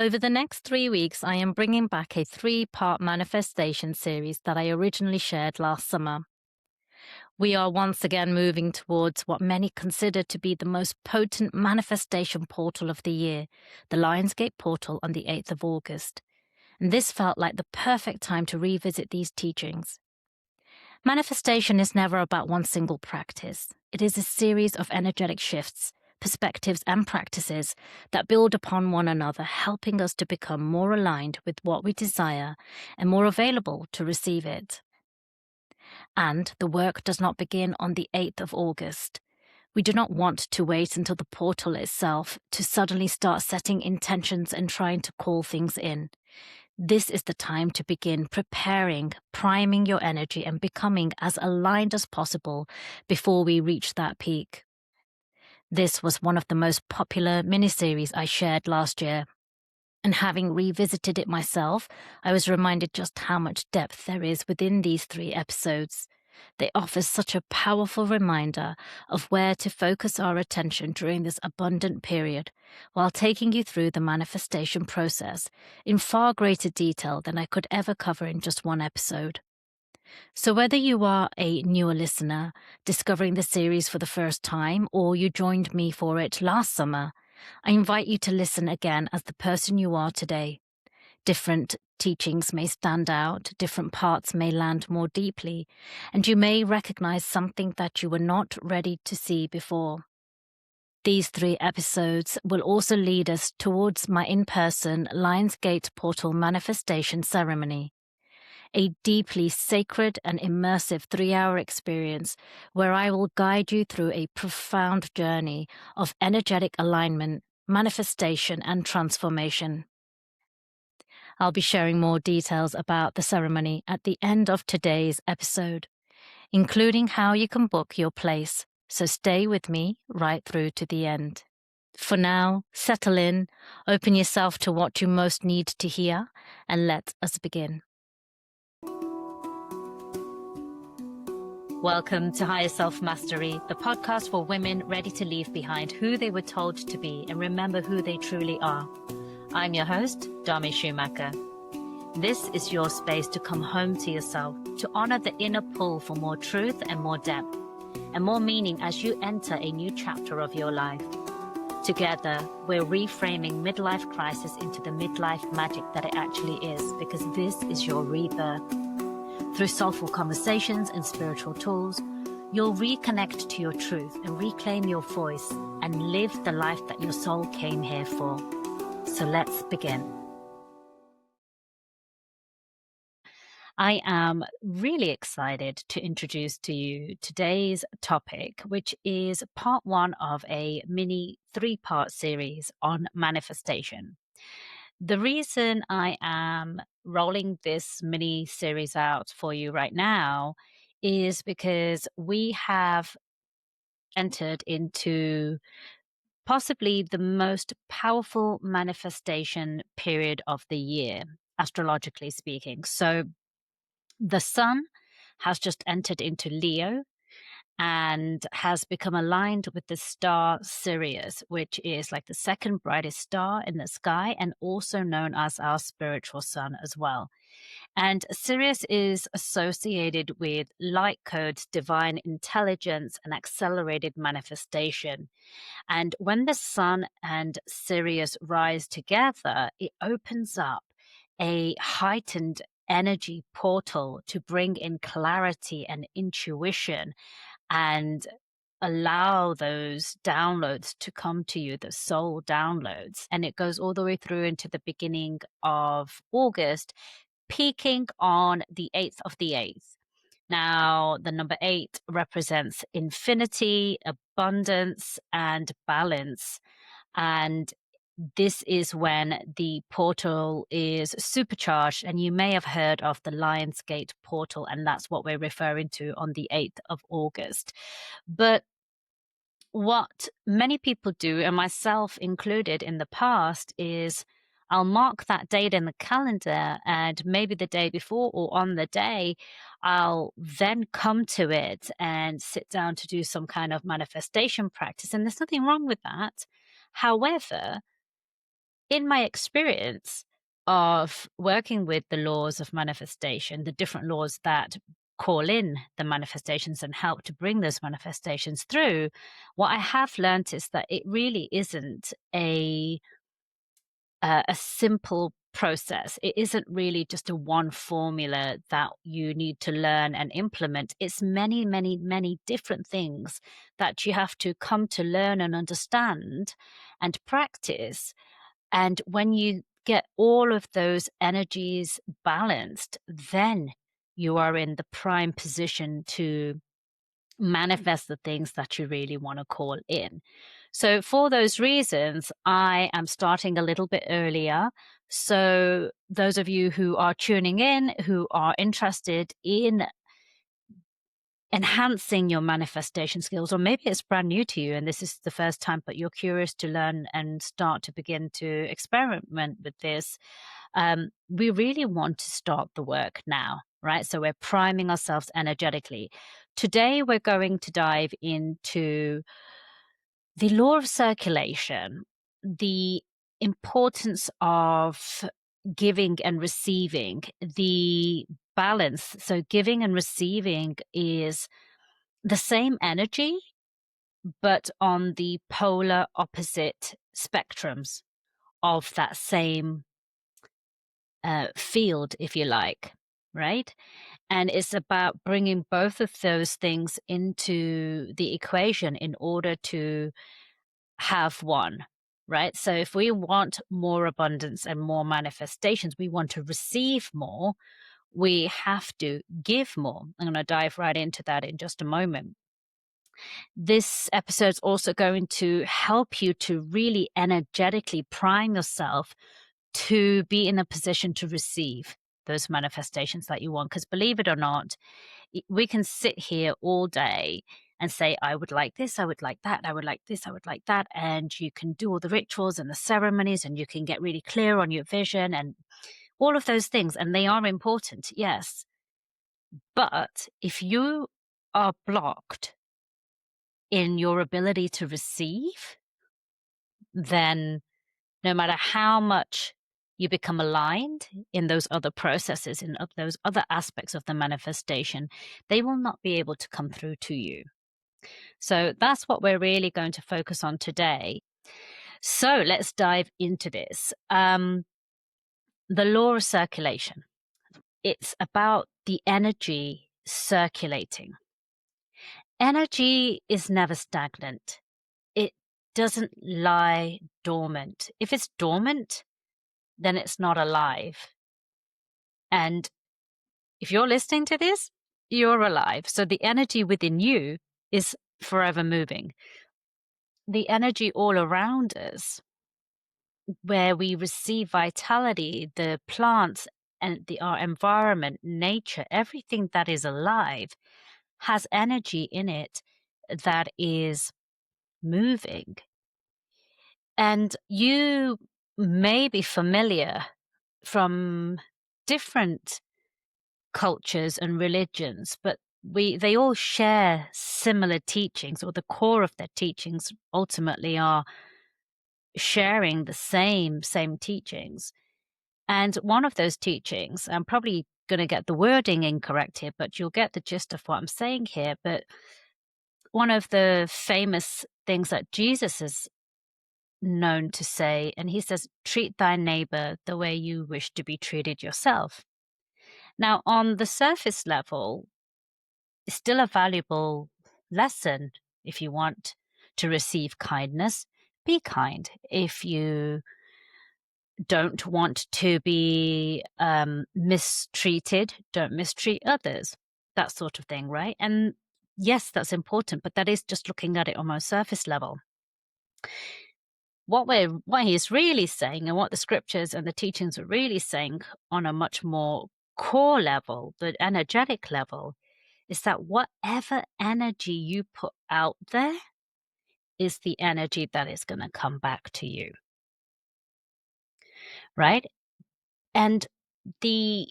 Over the next 3 weeks, I am bringing back a 3-part manifestation series that I originally shared last summer. We are once again moving towards what many consider to be the most potent manifestation portal of the year, the Lionsgate Portal on the 8th of August. And this felt like the perfect time to revisit these teachings. Manifestation is never about one single practice. It is a series of energetic shifts, perspectives, and practices that build upon one another, helping us to become more aligned with what we desire and more available to receive it. And the work does not begin on the 8th of August. We do not want to wait until the portal itself to suddenly start setting intentions and trying to call things in. This is the time to begin preparing, priming your energy, and becoming as aligned as possible before we reach that peak. This was one of the most popular miniseries I shared last year. And having revisited it myself, I was reminded just how much depth there is within these 3 episodes. They offer such a powerful reminder of where to focus our attention during this abundant period, while taking you through the manifestation process in far greater detail than I could ever cover in just one episode. So whether you are a newer listener, discovering the series for the first time, or you joined me for it last summer, I invite you to listen again as the person you are today. Different teachings may stand out, different parts may land more deeply, and you may recognize something that you were not ready to see before. These 3 episodes will also lead us towards my in-person Lionsgate Portal manifestation ceremony, a deeply sacred and immersive 3-hour experience where I will guide you through a profound journey of energetic alignment, manifestation, and transformation. I'll be sharing more details about the ceremony at the end of today's episode, including how you can book your place, so stay with me right through to the end. For now, settle in, open yourself to what you most need to hear, and let us begin. Welcome to Higher Self Mastery, the podcast for women ready to leave behind who they were told to be and remember who they truly are. I'm your host, Dami Schumacher. This is your space to come home to yourself, to honor the inner pull for more truth and more depth, and more meaning as you enter a new chapter of your life. Together, we're reframing midlife crisis into the midlife magic that it actually is, because this is your rebirth. Through soulful conversations and spiritual tools, you'll reconnect to your truth and reclaim your voice and live the life that your soul came here for. So let's begin. I am really excited to introduce to you today's topic, which is part 1 of a mini 3-part series on manifestation. The reason I am rolling this mini series out for you right now is because we have entered into possibly the most powerful manifestation period of the year, astrologically speaking. So the sun has just entered into Leo and has become aligned with the star Sirius, which is like the second brightest star in the sky and also known as our spiritual sun as well. And Sirius is associated with light codes, divine intelligence, and accelerated manifestation. And when the sun and Sirius rise together, it opens up a heightened energy portal to bring in clarity and intuition and allow those downloads to come to you, the soul downloads. And it goes all the way through into the beginning of August, peaking on the 8th of the 8th. Now, the number 8 represents infinity, abundance, and balance. And this is when the portal is supercharged, and you may have heard of the Lionsgate Portal, and that's what we're referring to on the 8th of August. But what many people do, and myself included in the past, is I'll mark that date in the calendar, and maybe the day before or on the day, I'll then come to it and sit down to do some kind of manifestation practice. And there's nothing wrong with that. However, in my experience of working with the laws of manifestation, the different laws that call in the manifestations and help to bring those manifestations through, what I have learned is that it really isn't a simple process. It isn't really just a one formula that you need to learn and implement. It's many, many, many different things that you have to come to learn and understand and practice. And when you get all of those energies balanced, then you are in the prime position to manifest the things that you really want to call in. So for those reasons, I am starting a little bit earlier. So those of you who are tuning in, who are interested in enhancing your manifestation skills, or maybe it's brand new to you and this is the first time, but you're curious to learn and start to begin to experiment with this, we really want to start the work now, right? So we're priming ourselves energetically. Today, we're going to dive into the law of circulation, the importance of giving and receiving, the balance. So giving and receiving is the same energy, but on the polar opposite spectrums of that same field, if you like, right? And it's about bringing both of those things into the equation in order to have one, right? So if we want more abundance and more manifestations, we want to receive more, we have to give more. I'm going to dive right into that in just a moment. This episode is also going to help you to really energetically prime yourself to be in a position to receive those manifestations that you want. Because believe it or not, we can sit here all day and say, I would like this, I would like that, I would like this, I would like that. And you can do all the rituals and the ceremonies, and you can get really clear on your vision and all of those things. And they are important, yes. But if you are blocked in your ability to receive, then no matter how much you become aligned in those other processes, in those other aspects of the manifestation, they will not be able to come through to you. So that's what we're really going to focus on today. So let's dive into this. The law of circulation. It's about the energy circulating. Energy is never stagnant. It doesn't lie dormant. If it's dormant, then it's not alive. And if you're listening to this, you're alive. So the energy within you is forever moving. The energy all around us, where we receive vitality, the plants and our environment, nature, everything that is alive has energy in it that is moving. And you may be familiar from different cultures and religions, but they all share similar teachings, or the core of their teachings ultimately are sharing the same teachings. And one of those teachings, I'm probably going to get the wording incorrect here, but you'll get the gist of what I'm saying here. But one of the famous things that Jesus is known to say, and he says, treat thy neighbor the way you wish to be treated yourself. Now, on the surface level, it's still a valuable lesson. If you want to receive kindness, be kind. If you don't want to be mistreated, don't mistreat others, that sort of thing, right? And yes, that's important, but that is just looking at it on a surface level. What he's really saying, and what the scriptures and the teachings are really saying on a much more core level, the energetic level, is that whatever energy you put out there is the energy that is going to come back to you. Right? And the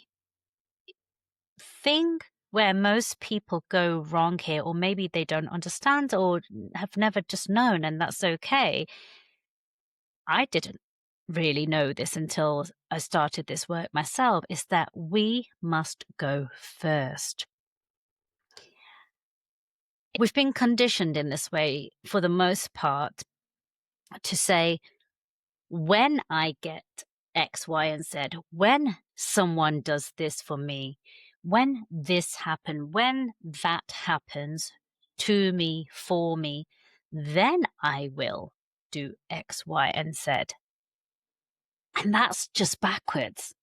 thing where most people go wrong here, or maybe they don't understand or have never just known, and that's okay. I didn't. really know this until I started this work myself, is that we must go first. We've been conditioned in this way for the most part to say, when I get X, Y, and Z, when someone does this for me, when this happens, when that happens to me, for me, then I will do X, Y, and Z. And that's just backwards.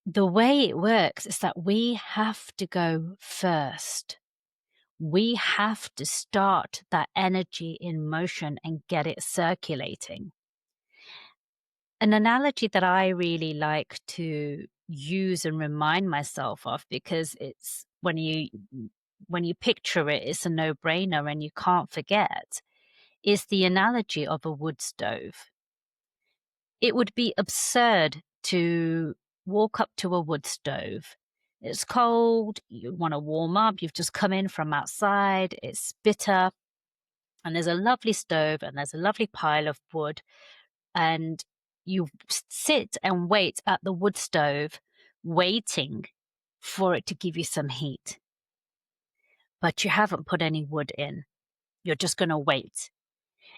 The way it works is that we have to go first. We have to start that energy in motion and get it circulating. An analogy that I really like to use and remind myself of, because it's when you picture it, it's a no-brainer and you can't forget, is the analogy of a wood stove. It would be absurd to walk up to a wood stove. It's cold, you want to warm up, you've just come in from outside, it's bitter, and there's a lovely stove and there's a lovely pile of wood, and you sit and wait at the wood stove, waiting for it to give you some heat. But you haven't put any wood in. You're just going to wait.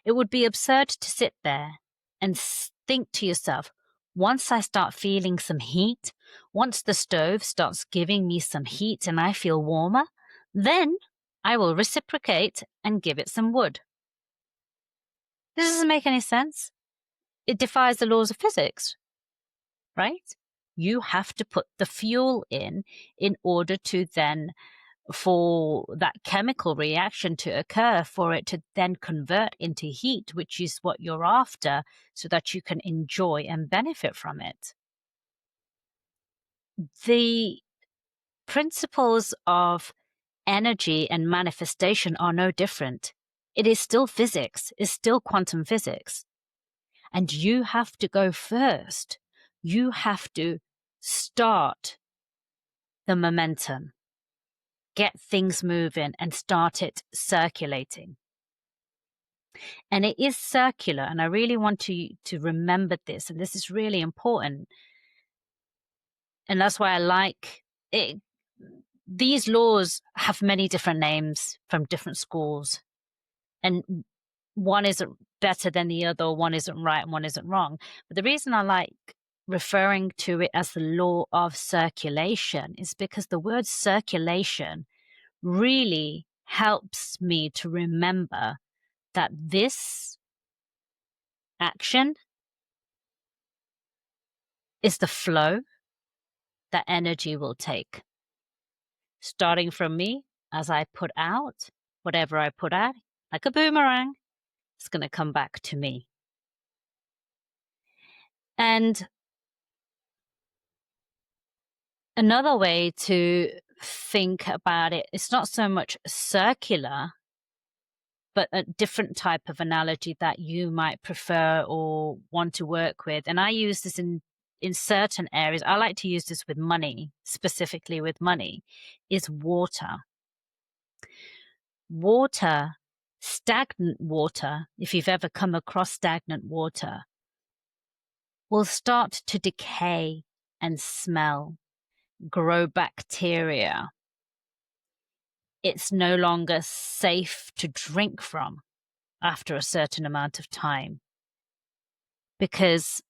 It would be absurd to sit there and think to yourself, once I start feeling some heat, once the stove starts giving me some heat and I feel warmer, then I will reciprocate and give it some wood. This doesn't make any sense. It defies the laws of physics, right? You have to put the fuel in order to then, for that chemical reaction to occur, for it to then convert into heat, which is what you're after, so that you can enjoy and benefit from it. The principles of energy and manifestation are no different. It is still physics, it's still quantum physics. And you have to go first. You have to start the momentum, get things moving, and start it circulating. And it is circular, and I really want to remember this, and this is really important. And that's why I like it. These laws have many different names from different schools, and one isn't better than the other, or one isn't right and one isn't wrong. But the reason I like referring to it as the law of circulation is because the word circulation really helps me to remember that this action is the flow that energy will take. Starting from me, as I put out, whatever I put out, like a boomerang, it's going to come back to me. And another way to think about it, it's not so much circular, but a different type of analogy that you might prefer or want to work with. And I use this in certain areas. I like to use this with money, specifically with money, is water. Water, stagnant water, if you've ever come across stagnant water, will start to decay and smell, grow bacteria. It's no longer safe to drink from after a certain amount of time, because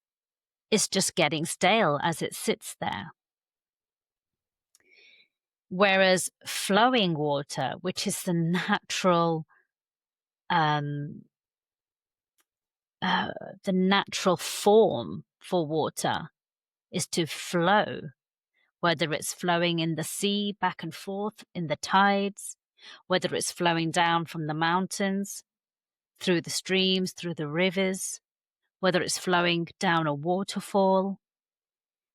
it's just getting stale as it sits there. Whereas flowing water, which is the natural form for water, is to flow, whether it's flowing in the sea back and forth in the tides, whether it's flowing down from the mountains, through the streams, through the rivers, whether it's flowing down a waterfall,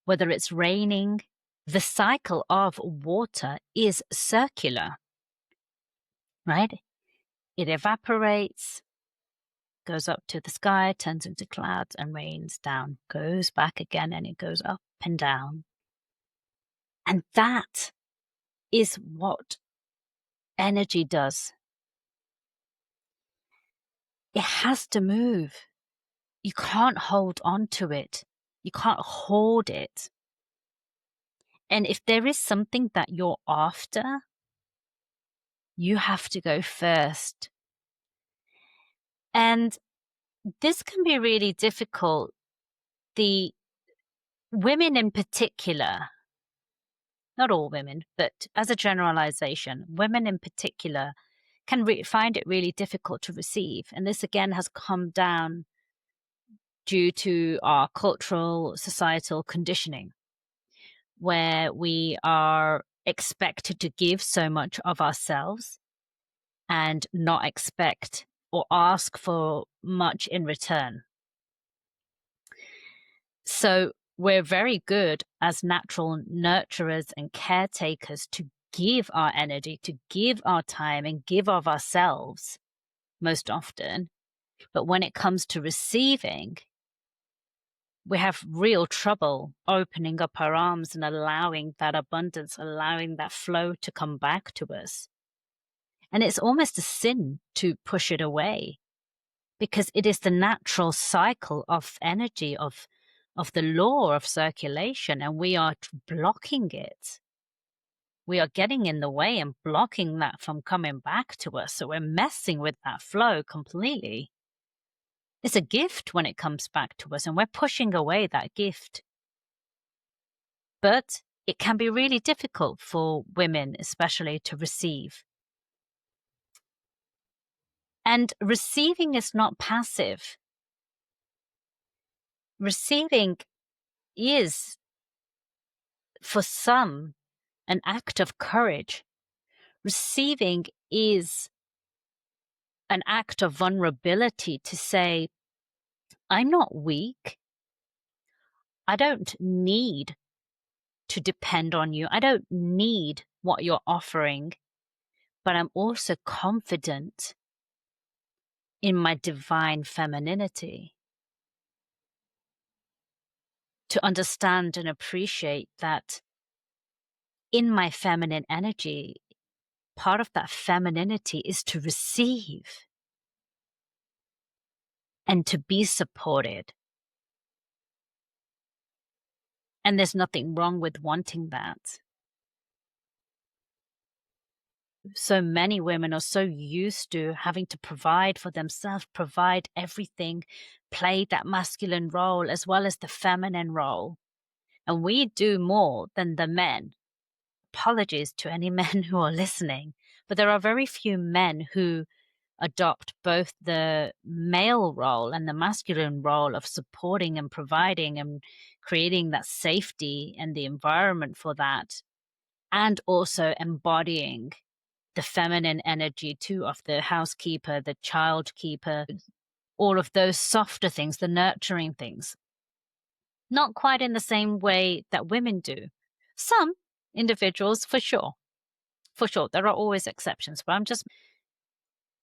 whether it's raining. The cycle of water is circular, right? It evaporates, goes up to the sky, turns into clouds and rains down, goes back again, and it goes up and down. And that is what energy does. it has to move. You can't hold on to it. You can't hoard it. And if there is something that you're after, you have to go first. And this can be really difficult. The women in particular, not all women, but as a generalization, women in particular can find it really difficult to receive. And this again has come down due to our cultural, societal conditioning, where we are expected to give so much of ourselves and not expect or ask for much in return. So we're very good as natural nurturers and caretakers to give our energy, to give our time and give of ourselves most often. But when it comes to receiving, we have real trouble opening up our arms and allowing that abundance, allowing that flow to come back to us. And it's almost a sin to push it away, because it is the natural cycle of energy, of the law of circulation, and we are blocking it. We are getting in the way and blocking that from coming back to us. So we're messing with that flow completely. It's a gift when it comes back to us, and we're pushing away that gift. But it can be really difficult for women, especially, to receive. And receiving is not passive. Receiving is, for some, an act of courage. Receiving is an act of vulnerability to say, I'm not weak. I don't need to depend on you. I don't need what you're offering, but I'm also confident in my divine femininity. To understand and appreciate that in my feminine energy, part of that femininity is to receive and to be supported. And there's nothing wrong with wanting that. So many women are so used to having to provide for themselves, provide everything, play that masculine role as well as the feminine role. And we do more than the men. Apologies to any men who are listening, but there are very few men who adopt both the male role and the masculine role of supporting and providing and creating that safety and the environment for that, and also embodying the feminine energy too of the housekeeper, the child keeper, all of those softer things, the nurturing things. Not quite in the same way that women do. Some individuals, for sure. For sure, there are always exceptions, but I'm just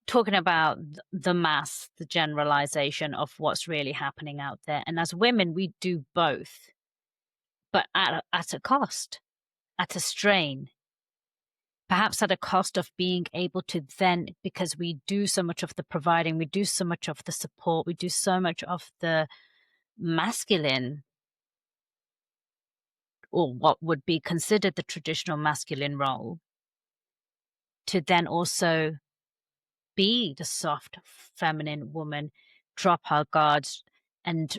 talking about the mass, the generalization of what's really happening out there. And as women, we do both, but at a cost, at a strain, perhaps at a cost of being able to then, because we do so much of the providing, we do so much of the support, we do so much of the masculine, or what would be considered the traditional masculine role, to then also be the soft feminine woman, drop our guards and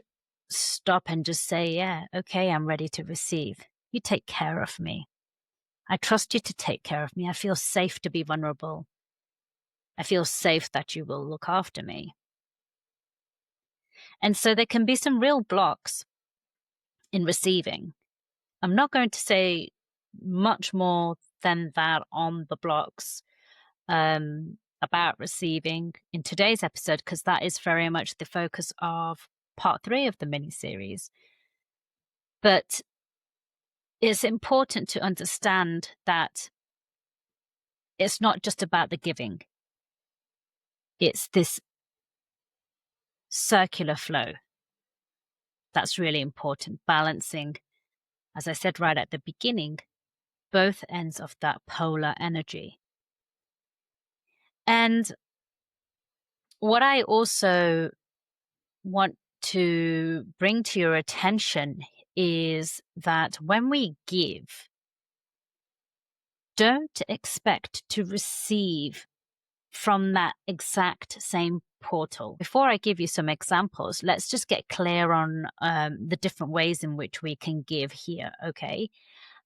stop and just say, yeah, okay, I'm ready to receive. You take care of me. I trust you to take care of me. I feel safe to be vulnerable. I feel safe that you will look after me. And so there can be some real blocks in receiving. I'm not going to say much more than that on the blocks about receiving in today's episode, because that is very much the focus of part 3 of the mini-series. But it's important to understand that it's not just about the giving. It's this circular flow that's really important, balancing, as I said right at the beginning, both ends of that polar energy. And What I also want to bring to your attention is that when we give, don't expect to receive from that exact same portal. Before I give you some examples, let's just get clear on the different ways in which we can give here, okay?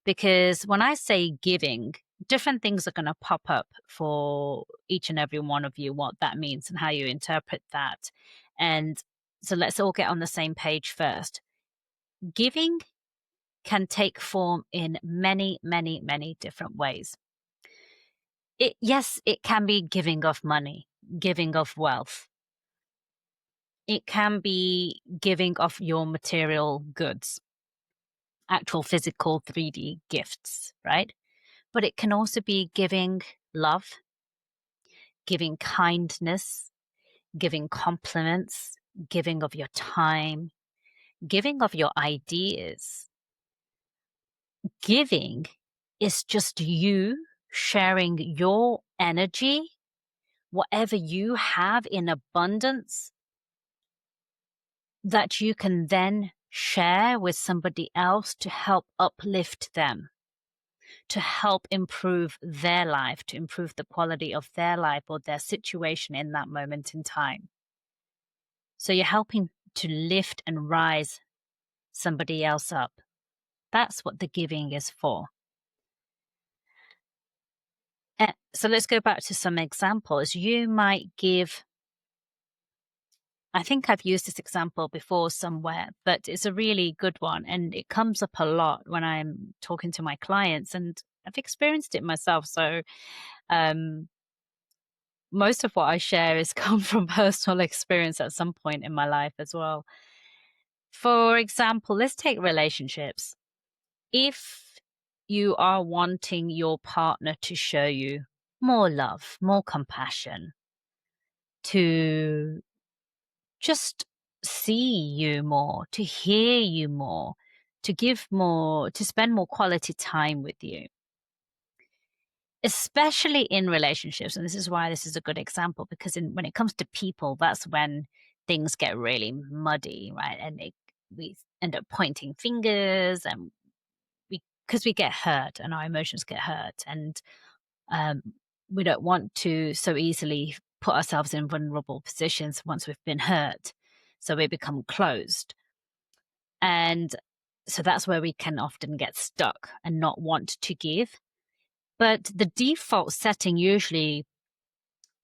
Because when I say giving, different things are going to pop up for each and every one of you, what that means and how you interpret that. And so let's all get on the same page first. Giving can take form in many, many, many different ways. Yes, it can be giving of money, giving of wealth. It can be giving of your material goods, actual physical 3D gifts, right? But it can also be giving love, giving kindness, giving compliments, giving of your time, giving of your ideas. Giving is just you sharing your energy, whatever you have in abundance, that you can then share with somebody else to help uplift them, to help improve their life, to improve the quality of their life or their situation in that moment in time. So you're helping to lift and rise somebody else up. That's what the giving is for. So let's go back to some examples. You might give, I think I've used this example before somewhere, but it's a really good one. And it comes up a lot when I'm talking to my clients, and I've experienced it myself. So most of what I share is come from personal experience at some point in my life as well. For example, let's take relationships. If you are wanting your partner to show you more love, more compassion, to just see you more, to hear you more, to give more, to spend more quality time with you, especially in relationships. And this is why this is a good example, because when it comes to people, that's when things get really muddy, right? And we end up pointing fingers, and because we get hurt and our emotions get hurt, and we don't want to so easily put ourselves in vulnerable positions once we've been hurt. So we become closed. And so that's where we can often get stuck and not want to give. But the default setting usually,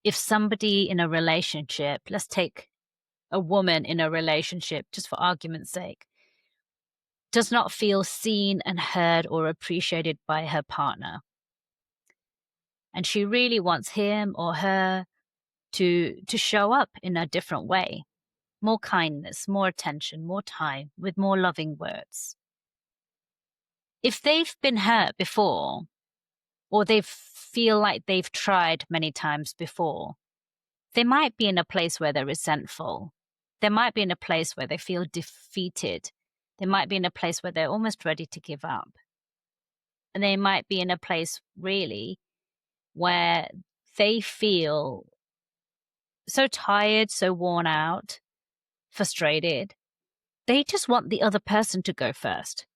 if somebody in a relationship, let's take a woman in a relationship, just for argument's sake, does not feel seen and heard or appreciated by her partner, and she really wants him or her to show up in a different way, more kindness, more attention, more time, with more loving words. If they've been hurt before, or they feel like they've tried many times before, they might be in a place where they're resentful. They might be in a place where they feel defeated. They might be in a place where they're almost ready to give up. And they might be in a place really where they feel so tired, so worn out, frustrated. They just want the other person to go first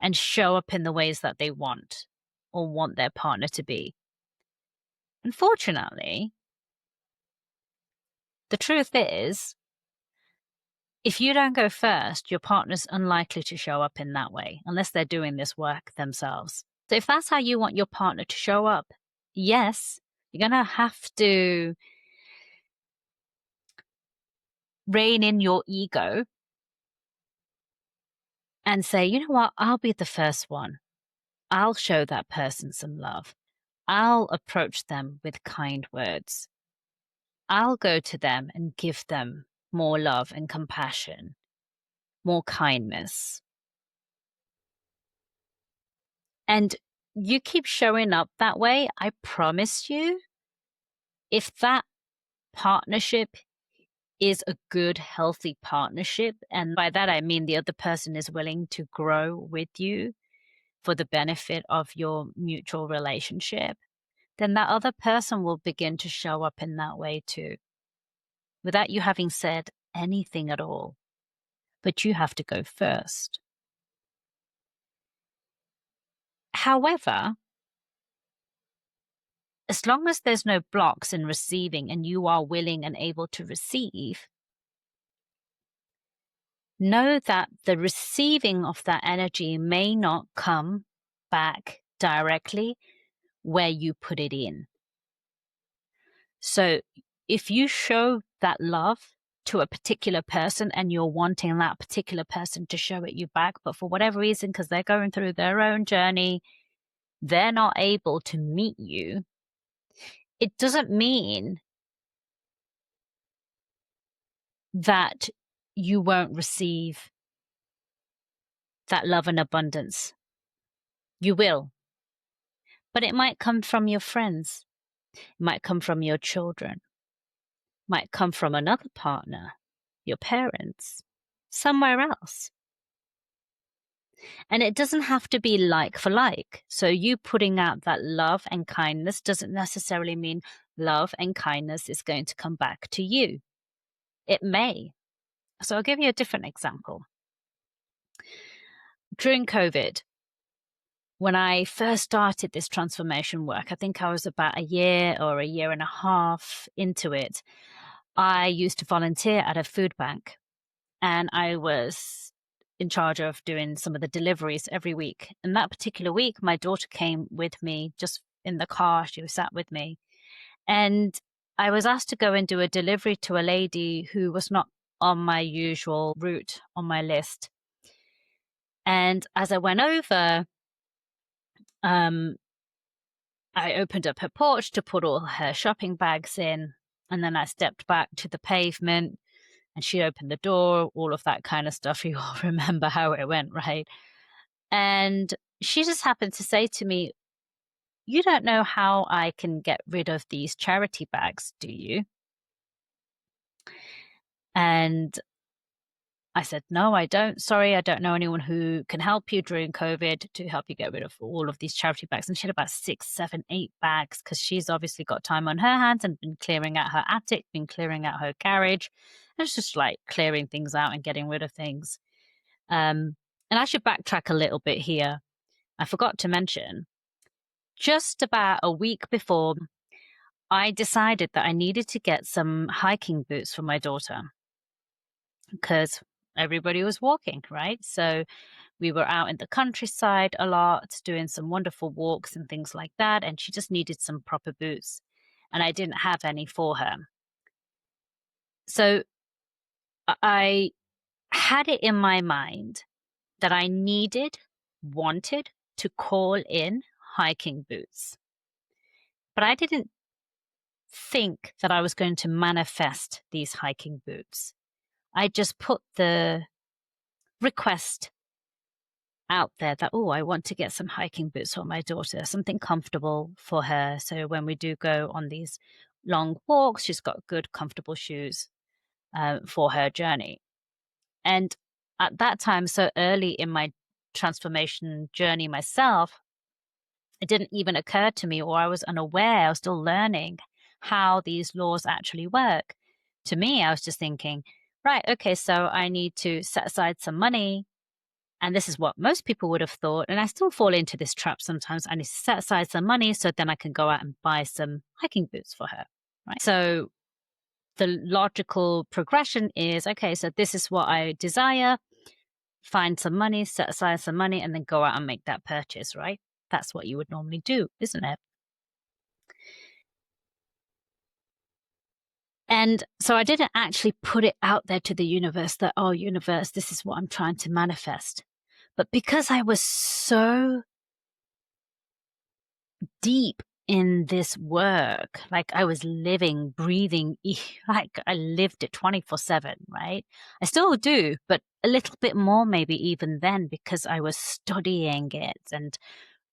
and show up in the ways that they want or want their partner to be. Unfortunately, the truth is, if you don't go first, your partner's unlikely to show up in that way unless they're doing this work themselves. So if that's how you want your partner to show up, yes, you're going to have to rein in your ego and say, you know what, I'll be the first one. I'll show that person some love. I'll approach them with kind words. I'll go to them and give them more love and compassion, more kindness. And you keep showing up that way, I promise you, if that partnership is a good, healthy partnership, and by that I mean the other person is willing to grow with you for the benefit of your mutual relationship, then that other person will begin to show up in that way too. without you having said anything at all. But you have to go first. However, as long as there's no blocks in receiving and you are willing and able to receive, know that the receiving of that energy may not come back directly where you put it in. So if you show that love to a particular person and you're wanting that particular person to show it you back, but for whatever reason, because they're going through their own journey, they're not able to meet you, it doesn't mean that you won't receive that love and abundance. You will. But it might come from your friends. It might come from your children. It might come from another partner, your parents, somewhere else. And it doesn't have to be like for like. So you putting out that love and kindness doesn't necessarily mean love and kindness is going to come back to you. It may. So I'll give you a different example. During COVID, when I first started this transformation work, I think I was about a year or a year and a half into it. I used to volunteer at a food bank, and I was in charge of doing some of the deliveries every week. And that particular week, my daughter came with me just in the car. She was sat with me. And I was asked to go and do a delivery to a lady who was not on my usual route on my list. And as I went over, I opened up her porch to put all her shopping bags in. And then I stepped back to the pavement and she opened the door, all of that kind of stuff. You all remember how it went, right? And she just happened to say to me, "You don't know how I can get rid of these charity bags, do you?" And I said, "No, I don't. Sorry, I don't know anyone who can help you during COVID to help you get rid of all of these charity bags." And she had about 6, 7, 8 bags because she's obviously got time on her hands and been clearing out her attic, been clearing out her garage. And it's just like clearing things out and getting rid of things. And I should backtrack a little bit here. I forgot to mention, just about a week before, I decided that I needed to get some hiking boots for my daughter because everybody was walking, right? So we were out in the countryside a lot, doing some wonderful walks and things like that. And she just needed some proper boots. And I didn't have any for her. So I had it in my mind that I wanted to call in hiking boots. But I didn't think that I was going to manifest these hiking boots. I just put the request out there that, oh, I want to get some hiking boots for my daughter, something comfortable for her. So when we do go on these long walks, she's got good, comfortable shoes for her journey. And at that time, so early in my transformation journey myself, it didn't even occur to me, or I was unaware, I was still learning how these laws actually work. To me, I was just thinking, right, okay, so I need to set aside some money. And this is what most people would have thought. And I still fall into this trap sometimes. I need to set aside some money so then I can go out and buy some hiking boots for her, right? So the logical progression is, okay, so this is what I desire. Find some money, set aside some money, and then go out and make that purchase, right? That's what you would normally do, isn't it? And so I didn't actually put it out there to the universe that, oh, universe, this is what I'm trying to manifest. But because I was so deep in this work, like I was living, breathing, like I lived it 24/7, right? I still do, but a little bit more maybe even then because I was studying it and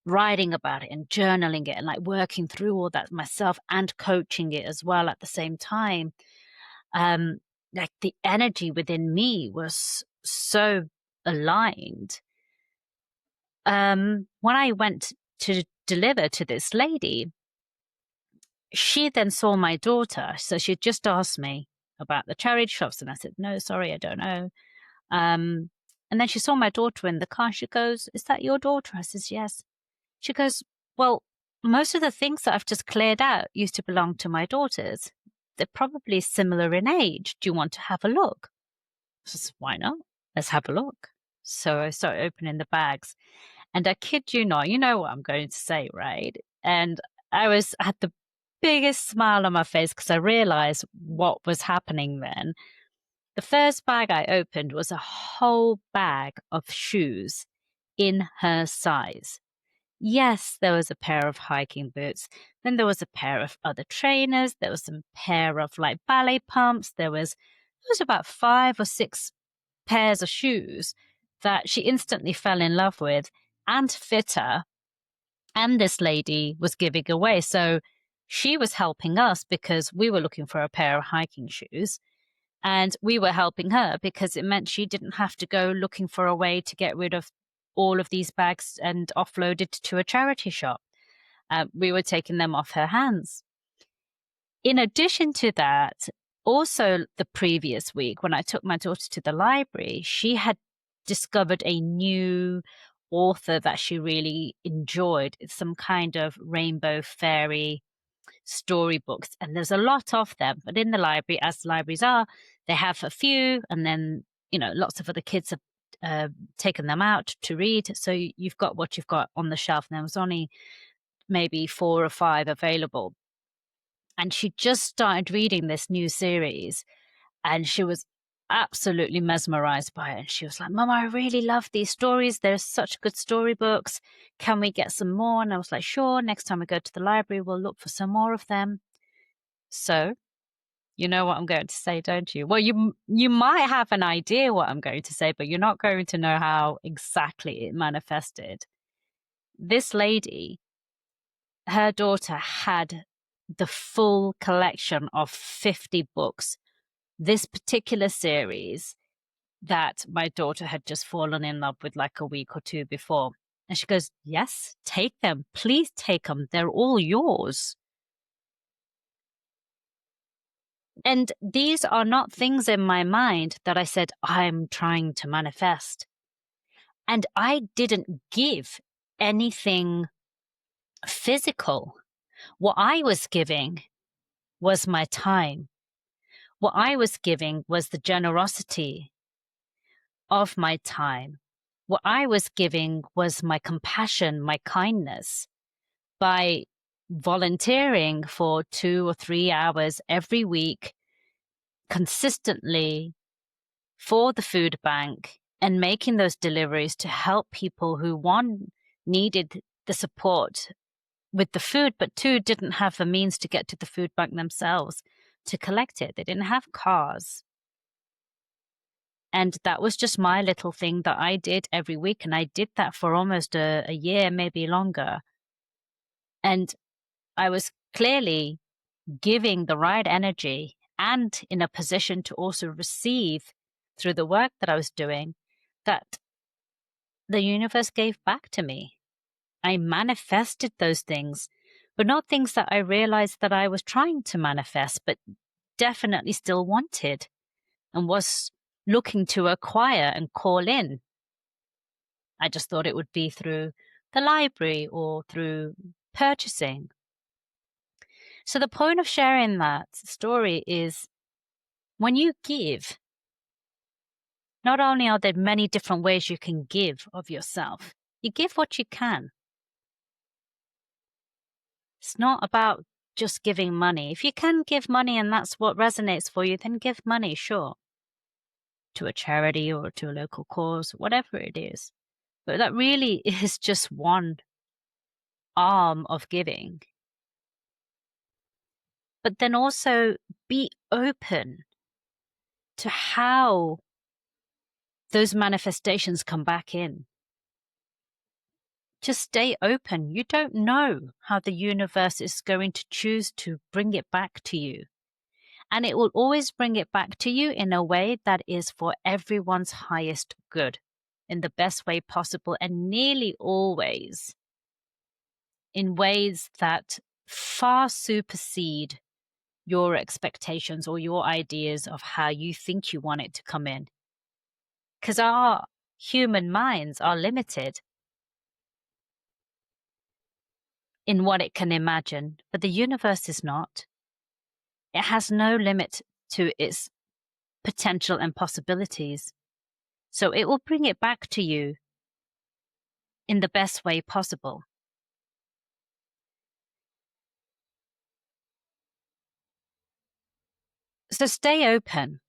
writing about it and journaling it and like working through all that myself and coaching it as well at the same time. Like the energy within me was so aligned. When I went to deliver to this lady, she then saw my daughter. So she just asked me, about the charity shops. And I said, no, sorry, I don't know. And then she saw my daughter in the car. She goes, is that your daughter? I says, yes. She goes, well, most of the things that I've just cleared out used to belong to my daughters. They're probably similar in age. Do you want to have a look? I says, why not? Let's have a look. So I started opening the bags. And I kid you not, you know what I'm going to say, right? And I had the biggest smile on my face because I realized what was happening then. The first bag I opened was a whole bag of shoes in her size. Yes, there was a pair of hiking boots. Then there was a pair of other trainers. There was some pair of like ballet pumps. There was about 5 or 6 pairs of shoes that she instantly fell in love with and fit her. And this lady was giving away. So she was helping us because we were looking for a pair of hiking shoes. And we were helping her because it meant she didn't have to go looking for a way to get rid of all of these bags and offload it to a charity shop. We were taking them off her hands. In addition to that, also the previous week when I took my daughter to the library, she had discovered a new author that she really enjoyed. It's some kind of rainbow fairy storybooks, and there's a lot of them. But in the library, as libraries are, they have a few, and then lots of other kids have taken them out to read. So you've got what you've got on the shelf, and there was only maybe 4 or 5 available. And she just started reading this new series, and she was absolutely mesmerized by it. And she was like, Mama, I really love these stories. They're such good storybooks. Can we get some more? And I was like, sure. Next time we go to the library, we'll look for some more of them. So you know what I'm going to say, don't you? Well, you might have an idea what I'm going to say, but you're not going to know how exactly it manifested. This lady, her daughter had the full collection of 50 books. This particular series that my daughter had just fallen in love with like a week or 2 before. And she goes, yes, take them. Please take them. They're all yours. And these are not things in my mind that I said, I'm trying to manifest. And I didn't give anything physical. What I was giving was my time. What I was giving was the generosity of my time. What I was giving was my compassion, my kindness, by volunteering for 2 or 3 hours every week consistently for the food bank and making those deliveries to help people who, one, needed the support with the food, but 2, didn't have the means to get to the food bank themselves to collect it. They didn't have cars. And that was just my little thing that I did every week. And I did that for almost a year, maybe longer. And I was clearly giving the right energy and in a position to also receive through the work that I was doing that the universe gave back to me. I manifested those things, but not things that I realized that I was trying to manifest, but definitely still wanted and was looking to acquire and call in. I just thought it would be through the library or through purchasing. So the point of sharing that story is when you give, not only are there many different ways you can give of yourself, you give what you can. It's not about just giving money. If you can give money and that's what resonates for you, then give money, sure, to a charity or to a local cause, whatever it is. But that really is just one arm of giving. But then also be open to how those manifestations come back in. Just stay open. You don't know how the universe is going to choose to bring it back to you. And it will always bring it back to you in a way that is for everyone's highest good, in the best way possible, and nearly always in ways that far supersede your expectations or your ideas of how you think you want it to come in. Because our human minds are limited in what it can imagine, but the universe is not. It has no limit to its potential and possibilities. So it will bring it back to you in the best way possible. So stay open.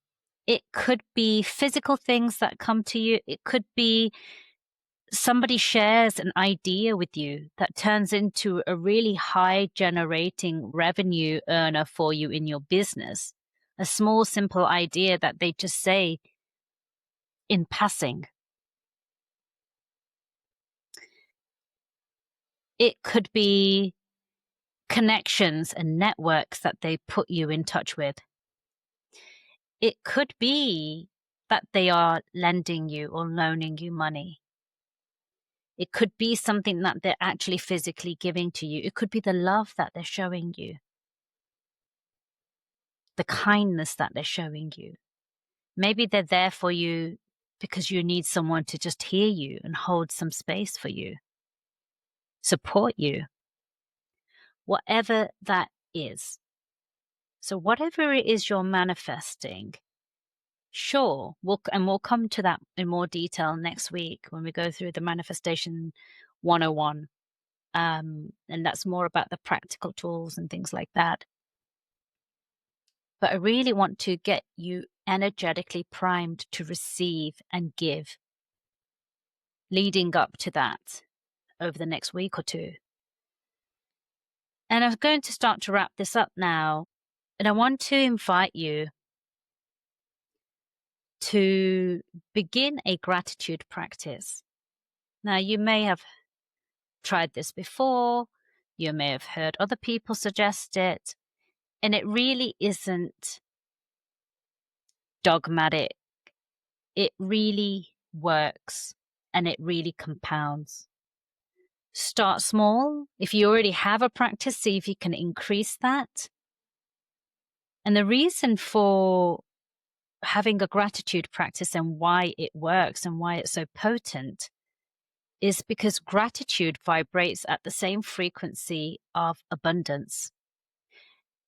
It could be physical things that come to you. It could be somebody shares an idea with you that turns into a really high generating revenue earner for you in your business. A small, simple idea that they just say in passing. It could be connections and networks that they put you in touch with. It could be that they are lending you or loaning you money. It could be something that they're actually physically giving to you. It could be the love that they're showing you, the kindness that they're showing you. Maybe they're there for you because you need someone to just hear you and hold some space for you, support you, whatever that is. So whatever it is you're manifesting, sure, we'll come to that in more detail next week when we go through the Manifestation 101. And that's more about the practical tools and things like that. But I really want to get you energetically primed to receive and give leading up to that over the next week or two. And I'm going to start to wrap this up now. And I want to invite you to begin a gratitude practice. Now, you may have tried this before. You may have heard other people suggest it. And it really isn't dogmatic. It really works and it really compounds. Start small. If you already have a practice, see if you can increase that. And the reason for having a gratitude practice and why it works and why it's so potent is because gratitude vibrates at the same frequency of abundance.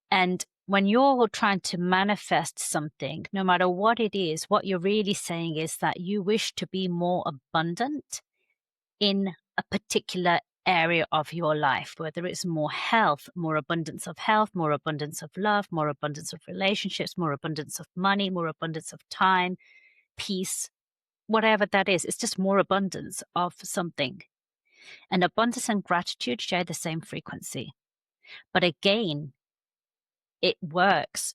And when you're trying to manifest something, no matter what it is, what you're really saying is that you wish to be more abundant in a particular area of your life, whether it's more health, more abundance of health, more abundance of love, more abundance of relationships, more abundance of money, more abundance of time, peace, whatever that is. It's just more abundance of something. And abundance and gratitude share the same frequency. But again, it works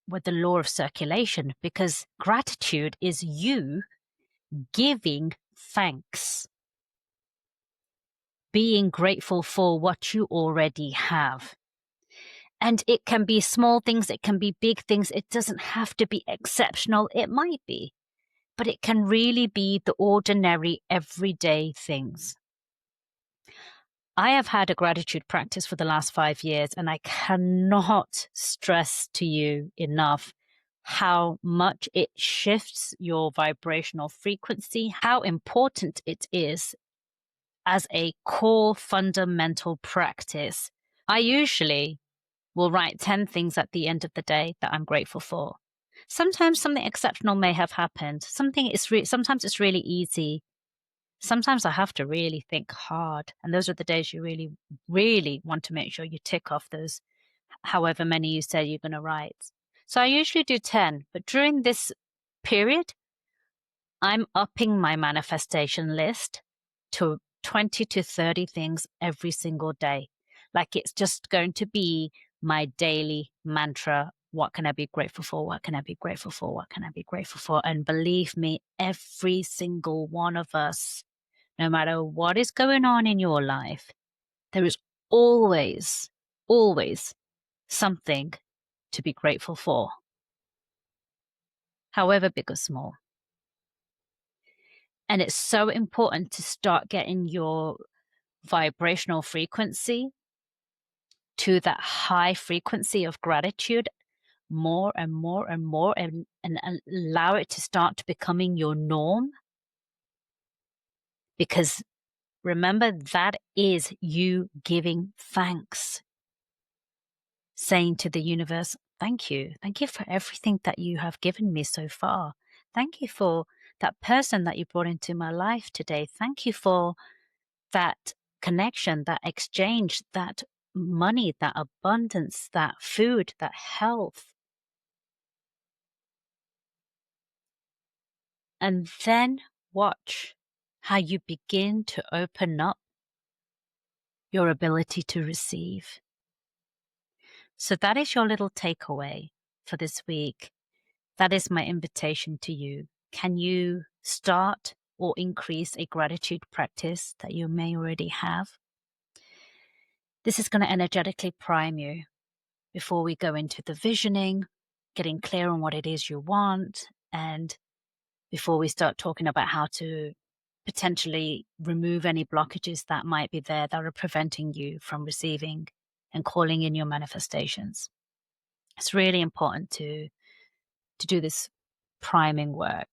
with the law of circulation because gratitude is you giving thanks, being grateful for what you already have. And it can be small things, it can be big things. It doesn't have to be exceptional. It might be, but it can really be the ordinary, everyday things. I have had a gratitude practice for the last 5 years, and I cannot stress to you enough how much it shifts your vibrational frequency, how important it is as a core fundamental practice. I usually will write 10 things at the end of the day that I'm grateful for. Sometimes something exceptional may have happened. Sometimes it's really easy. Sometimes I have to really think hard. And those are the days you really, really want to make sure you tick off those, however many you say you're going to write. So I usually do 10, but during this period, I'm upping my manifestation list to 20 to 30 things every single day. Like it's just going to be my daily mantra. What can I be grateful for? What can I be grateful for? What can I be grateful for? And believe me, every single one of us, no matter what is going on in your life, there is always, always something to be grateful for, however big or small. And it's so important to start getting your vibrational frequency to that high frequency of gratitude more and more and more, and allow it to start becoming your norm. Because remember, that is you giving thanks, saying to the universe, thank you. Thank you for everything that you have given me so far. Thank you for that person that you brought into my life today. Thank you for that connection, that exchange, that money, that abundance, that food, that health. And then watch how you begin to open up your ability to receive. So that is your little takeaway for this week. That is my invitation to you. Can you start or increase a gratitude practice that you may already have? This is going to energetically prime you before we go into the visioning, getting clear on what it is you want, and before we start talking about how to potentially remove any blockages that might be there that are preventing you from receiving and calling in your manifestations. It's really important to do this priming work.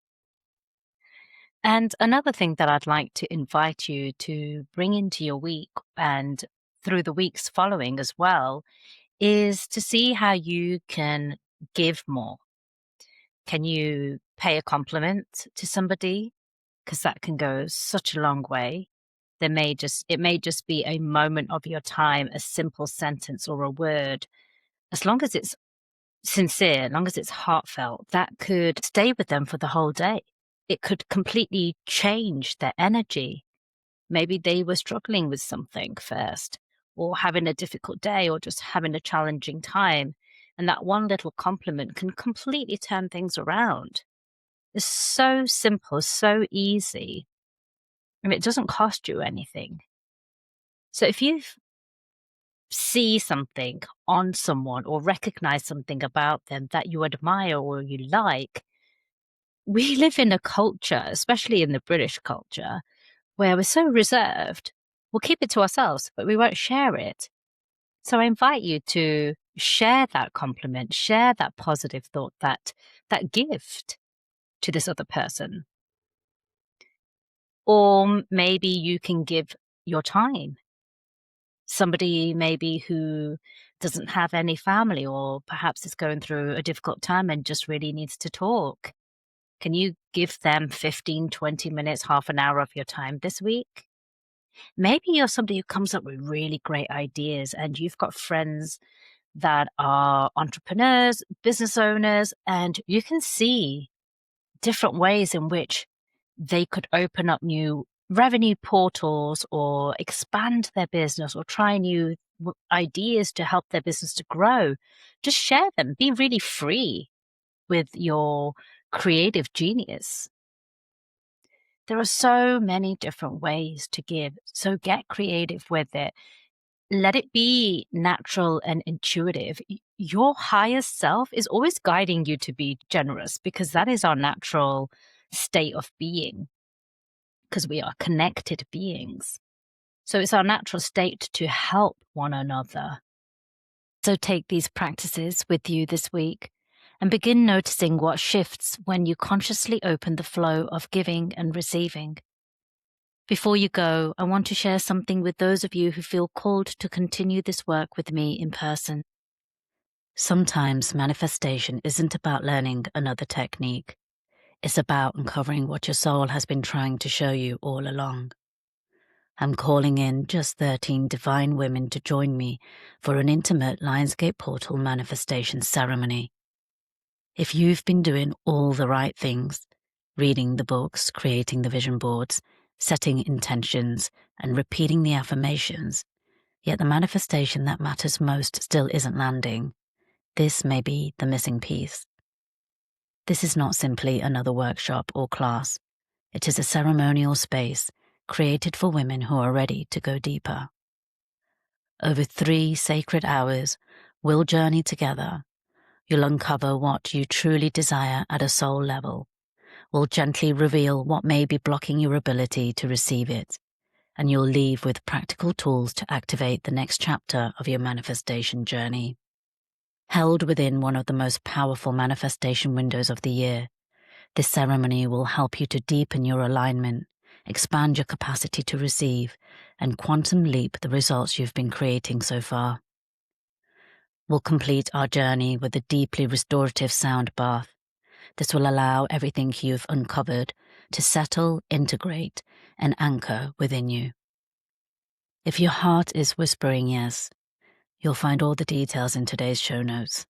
And another thing that I'd like to invite you to bring into your week and through the weeks following as well is to see how you can give more. Can you pay a compliment to somebody? Because that can go such a long way. It may just be a moment of your time, a simple sentence or a word. As long as it's sincere, as long as it's heartfelt, that could stay with them for the whole day. It could completely change their energy. Maybe they were struggling with something first, or having a difficult day, or just having a challenging time. And that one little compliment can completely turn things around. It's so simple, so easy, and it doesn't cost you anything. So if you see something on someone or recognize something about them that you admire or you like, we live in a culture, especially in the British culture, where we're so reserved. We'll keep it to ourselves, but we won't share it. So I invite you to share that compliment, share that positive thought, that gift to this other person. Or maybe you can give your time. Somebody maybe who doesn't have any family, or perhaps is going through a difficult time and just really needs to talk. Can you give them 15, 20 minutes, half an hour of your time this week? Maybe you're somebody who comes up with really great ideas and you've got friends that are entrepreneurs, business owners, and you can see different ways in which they could open up new revenue portals or expand their business or try new ideas to help their business to grow. Just share them. Be really free with your creative genius. There are so many different ways to give, so get creative with it. Let it be natural and intuitive. Your higher self is always guiding you to be generous, because that is our natural state of being, because we are connected beings. So it's our natural state to help one another. So take these practices with you this week and begin noticing what shifts when you consciously open the flow of giving and receiving. Before you go, I want to share something with those of you who feel called to continue this work with me in person. Sometimes manifestation isn't about learning another technique. It's about uncovering what your soul has been trying to show you all along. I'm calling in just 13 divine women to join me for an intimate Lionsgate Portal manifestation ceremony. If you've been doing all the right things, reading the books, creating the vision boards, setting intentions, and repeating the affirmations, yet the manifestation that matters most still isn't landing, this may be the missing piece. This is not simply another workshop or class. It is a ceremonial space created for women who are ready to go deeper. Over 3 sacred hours, we'll journey together. You'll uncover what you truly desire at a soul level. We'll gently reveal what may be blocking your ability to receive it, and you'll leave with practical tools to activate the next chapter of your manifestation journey. Held within one of the most powerful manifestation windows of the year, this ceremony will help you to deepen your alignment, expand your capacity to receive, and quantum leap the results you've been creating so far. We'll complete our journey with a deeply restorative sound bath. This will allow everything you've uncovered to settle, integrate, and anchor within you. If your heart is whispering yes, you'll find all the details in today's show notes.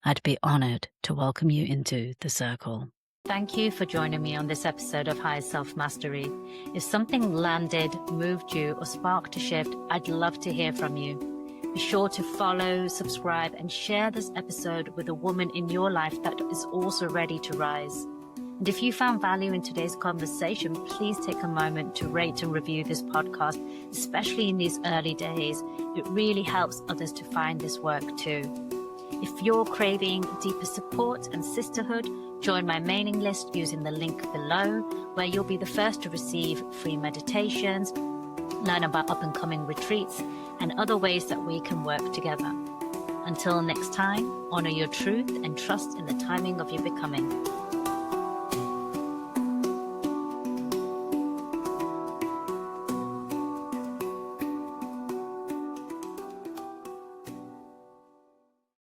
I'd be honored to welcome you into the circle. Thank you for joining me on this episode of Higher Self Mastery. If something landed, moved you, or sparked a shift, I'd love to hear from you. Be sure to follow, subscribe, and share this episode with a woman in your life that is also ready to rise. And if you found value in today's conversation, please take a moment to rate and review this podcast, especially in these early days. It really helps others to find this work too. If you're craving deeper support and sisterhood, join my mailing list using the link below, where you'll be the first to receive free meditations, learn about up-and-coming retreats, and other ways that we can work together. Until next time, honor your truth and trust in the timing of your becoming.